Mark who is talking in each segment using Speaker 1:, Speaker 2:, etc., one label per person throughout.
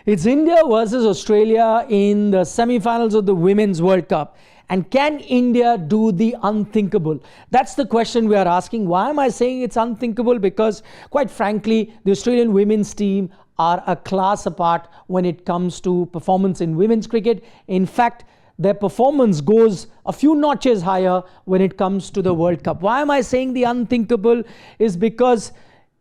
Speaker 1: It's India versus Australia in the semi-finals of the Women's World Cup. And can India do the unthinkable? That's the question we are asking. Why am I saying it's unthinkable? Because, quite frankly, the Australian women's team are a class apart when it comes to performance in women's cricket. In fact, their performance goes a few notches higher when it comes to the World Cup. Why am I saying the unthinkable? Is because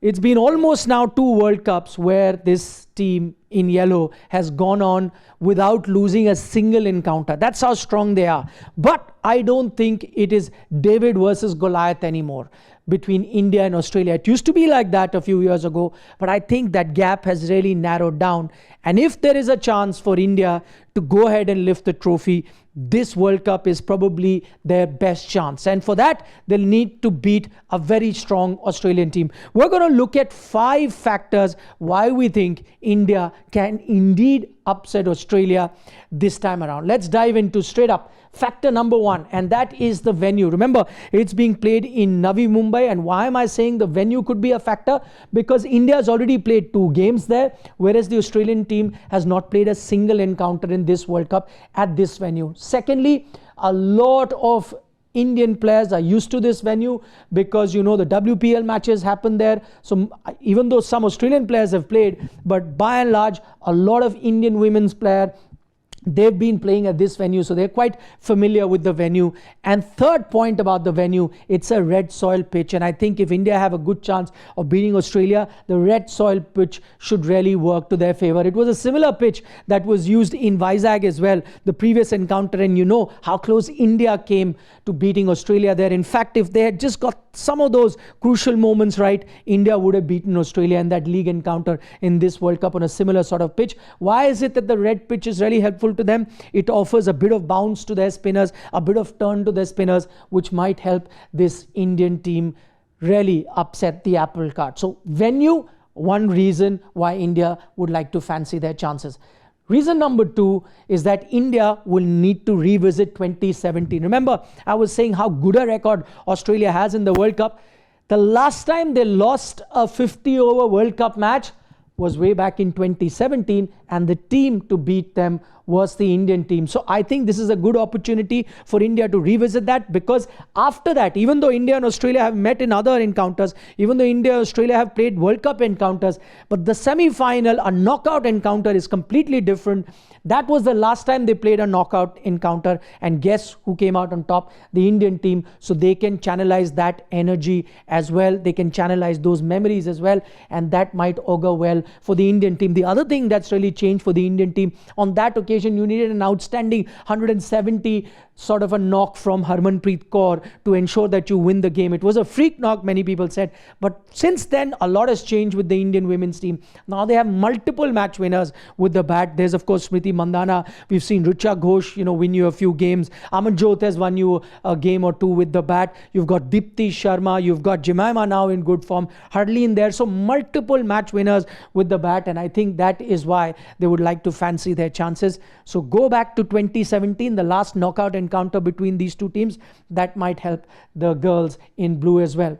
Speaker 1: it's been almost now 2 World Cups where this team in yellow has gone on without losing a single encounter. That's how strong they are. But I don't think it is David versus Goliath anymore between India and Australia. It used to be like that a few years ago, but I think that gap has really narrowed down. And if there is a chance for India to go ahead and lift the trophy, this World Cup is probably their best chance. And for that, they'll need to beat a very strong Australian team. We're going to look at 5 factors why we think India can indeed upset Australia this time around. Let's dive into straight up factor number 1, and that is the venue. Remember, it's being played in Navi Mumbai. And why am I saying the venue could be a factor? Because India has already played 2 games there, whereas the Australian team has not played a single encounter in this World Cup at this venue. Secondly, a lot of Indian players are used to this venue because, you know, the WPL matches happen there. So even though some Australian players have played, but by and large, a lot of Indian women's players, they've been playing at this venue, so they're quite familiar with the venue. And third point about the venue, it's a red soil pitch. And I think if India have a good chance of beating Australia, the red soil pitch should really work to their favor. It was a similar pitch that was used in Vizag as well, the previous encounter. And you know how close India came to beating Australia there. In fact, if they had just got some of those crucial moments right, India would have beaten Australia in that league encounter in this World Cup on a similar sort of pitch. Why is it that the red pitch is really helpful to them? It offers a bit of bounce to their spinners, a bit of turn to their spinners, which might help this Indian team really upset the apple cart. So venue, one reason why India would like to fancy their chances. Reason number 2 is that India will need to revisit 2017. Remember, I was saying how good a record Australia has in the World Cup. The last time they lost a 50-over World Cup match was way back in 2017, and the team to beat them was the Indian team. So I think this is a good opportunity for India to revisit that, because after that, even though India and Australia have met in other encounters, even though India and Australia have played World Cup encounters, but the semi-final, a knockout encounter, is completely different. That was the last time they played a knockout encounter, and guess who came out on top? The Indian team. So they can channelize that energy as well. They can channelize those memories as well, and that might augur well for the Indian team. The other thing that's really changed for the Indian team, on that occasion, you needed an outstanding 170 sort of a knock from Harmanpreet Co to ensure that you win the game. It was a freak knock, many people said. But since then, a lot has changed with the Indian women's team. Now they have multiple match winners with the bat. There's, of course, Smriti Mandhana. We've seen Richa Ghosh, win you a few games. Amanjot has won you a game or 2 with the bat. You've got Deepti Sharma. You've got Jemima now in good form. Hardly in there. So multiple match winners with the bat. And I think that is why they would like to fancy their chances. So go back to 2017, the last knockout encounter between these 2 teams. That might help the girls in blue as well.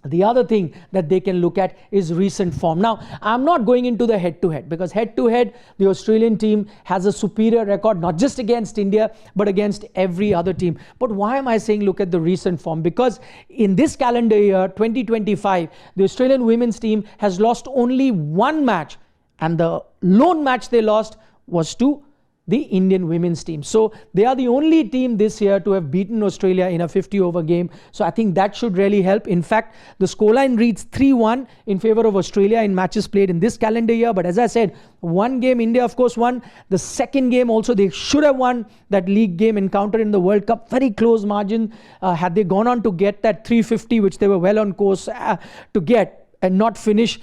Speaker 1: The other thing that they can look at is recent form. Now, I'm not going into the head-to-head, because head-to-head, the Australian team has a superior record, not just against India, but against every other team. But why am I saying look at the recent form? Because in this calendar year, 2025, the Australian women's team has lost only 1 match, and the lone match they lost was to the Indian women's team. So they are the only team this year to have beaten Australia in a 50-over game. So I think that should really help. In fact, the scoreline reads 3-1 in favor of Australia in matches played in this calendar year. But as I said, 1 game India, of course, won. The second game also, they should have won that league game encounter in the World Cup. Very close margin. Had they gone on to get that 350, which they were well on course to get, and not finish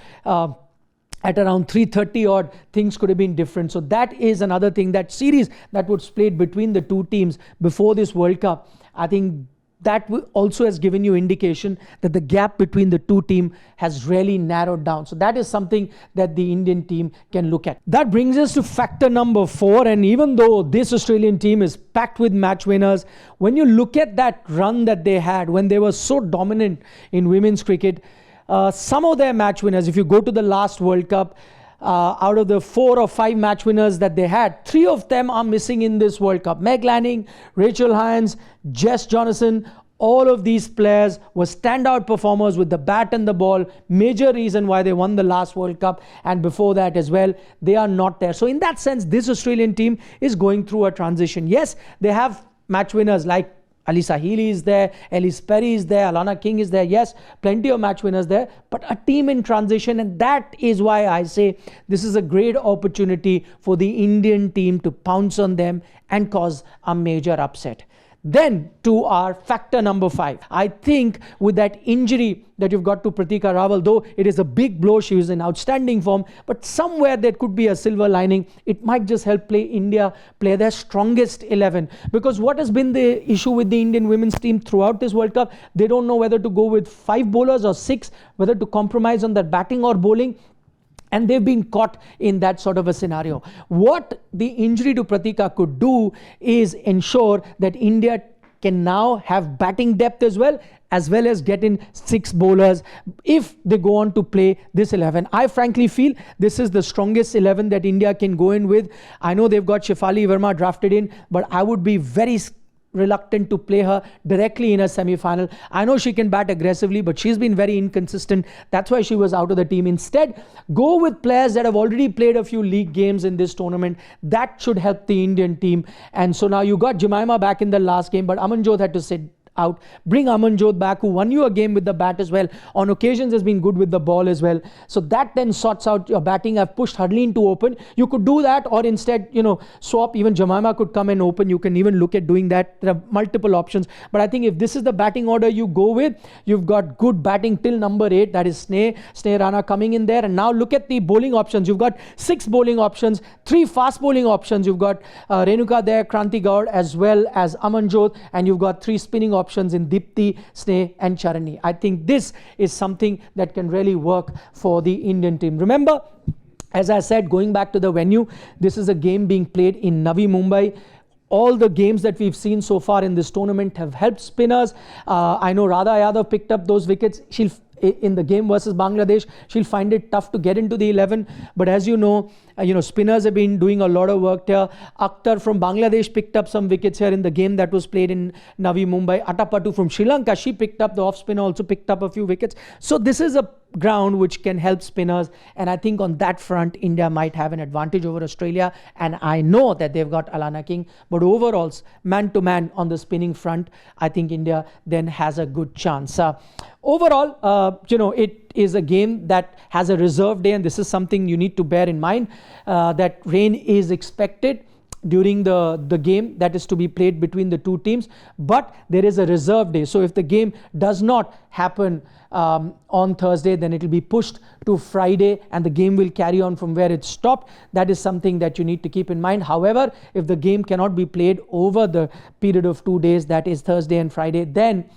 Speaker 1: at around 330 odd, things could have been different. So that is another thing. That series that was played between the 2 teams before this World Cup, I think that also has given you indication that the gap between the 2 teams has really narrowed down. So that is something that the Indian team can look at. That brings us to factor number 4. And even though this Australian team is packed with match winners, when you look at that run that they had when they were so dominant in women's cricket, some of their match winners, if you go to the last World Cup, out of the 4 or 5 match winners that they had, 3 of them are missing in this World Cup. Meg Lanning, Rachel Hines, Jess Jonathan, all of these players were standout performers with the bat and the ball. Major reason why they won the last World Cup, and before that as well. They are not there. So in that sense, this Australian team is going through a transition. Yes, they have match winners like Alisa Healy is there, Ellis Perry is there, Alana King is there. Yes, plenty of match winners there, but a team in transition, and that is why I say this is a great opportunity for the Indian team to pounce on them and cause a major upset. Then to our factor number 5. I think with that injury that you've got to Pratika Rawal, though it is a big blow, she is in outstanding form, but somewhere there could be a silver lining. It might just help India play their strongest 11. Because what has been the issue with the Indian women's team throughout this World Cup, they don't know whether to go with 5 bowlers or 6, whether to compromise on their batting or bowling. And they've been caught in that sort of a scenario. What the injury to Pratika could do is ensure that India can now have batting depth as well as get in 6 bowlers if they go on to play this 11. I frankly feel this is the strongest 11 that India can go in with. I know they've got Shefali Verma drafted in, but I would be very reluctant to play her directly in a semi-final. I know she can bat aggressively, but she's been very inconsistent. That's why she was out of the team. Instead, go with players that have already played a few league games in this tournament. That should help the Indian team. And so now you got Jemima back in the last game, but Amanjot had to sit out. Bring Amanjot back, who won you a game with the bat as well. On occasions has been good with the ball as well. So that then sorts out your batting. I've pushed Hurleen to open. You could do that, or instead, swap. Even Jemima could come and open. You can even look at doing that. There are multiple options. But I think if this is the batting order you go with, you've got good batting till number 8. That is Sneh Rana coming in there. And now look at the bowling options. You've got 6 bowling options, 3 fast bowling options. You've got Renuka there, Kranti Gaur, as well as Amanjot. And you've got 3 spinning options in Dipti, Sneh and Charani. I think this is something that can really work for the Indian team. Remember, as I said, going back to the venue, this is a game being played in Navi Mumbai. All the games that we've seen so far in this tournament have helped spinners. I know Radha Yadav picked up those wickets. In the game versus Bangladesh, she'll find it tough to get into the 11. But as you know, spinners have been doing a lot of work here. Akhtar from Bangladesh picked up some wickets here in the game that was played in Navi Mumbai. Atapattu from Sri Lanka, she picked up, the off spinner also picked up a few wickets. So this is a ground which can help spinners, and I think on that front India might have an advantage over Australia. And I know that they've got Alana King, but overall, man to man on the spinning front, I think India then has a good chance. Overall, it is a game that has a reserve day, and this is something you need to bear in mind, that rain is expected during the game that is to be played between the two teams, but there is a reserve day. So if the game does not happen on Thursday, then it will be pushed to Friday, and the game will carry on from where it stopped. That is something that you need to keep in mind. However, if the game cannot be played over the period of 2 days, that is Thursday and Friday, then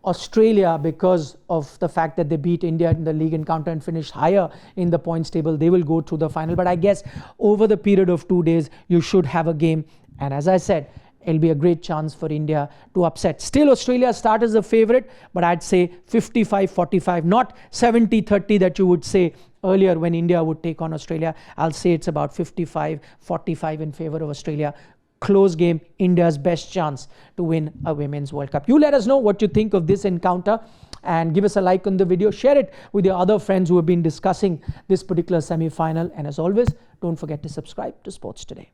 Speaker 1: Australia, because of the fact that they beat India in the league encounter and finished higher in the points table, they will go through the final. But I guess over the period of 2 days, you should have a game. And as I said, it'll be a great chance for India to upset. Still, Australia start as a favourite, but I'd say 55-45, not 70-30 that you would say earlier when India would take on Australia. I'll say it's about 55-45 in favour of Australia. Close game, India's best chance to win a Women's World Cup. You let us know what you think of this encounter and give us a like on the video. Share it with your other friends who have been discussing this particular semi-final. And as always, don't forget to subscribe to Sports Today.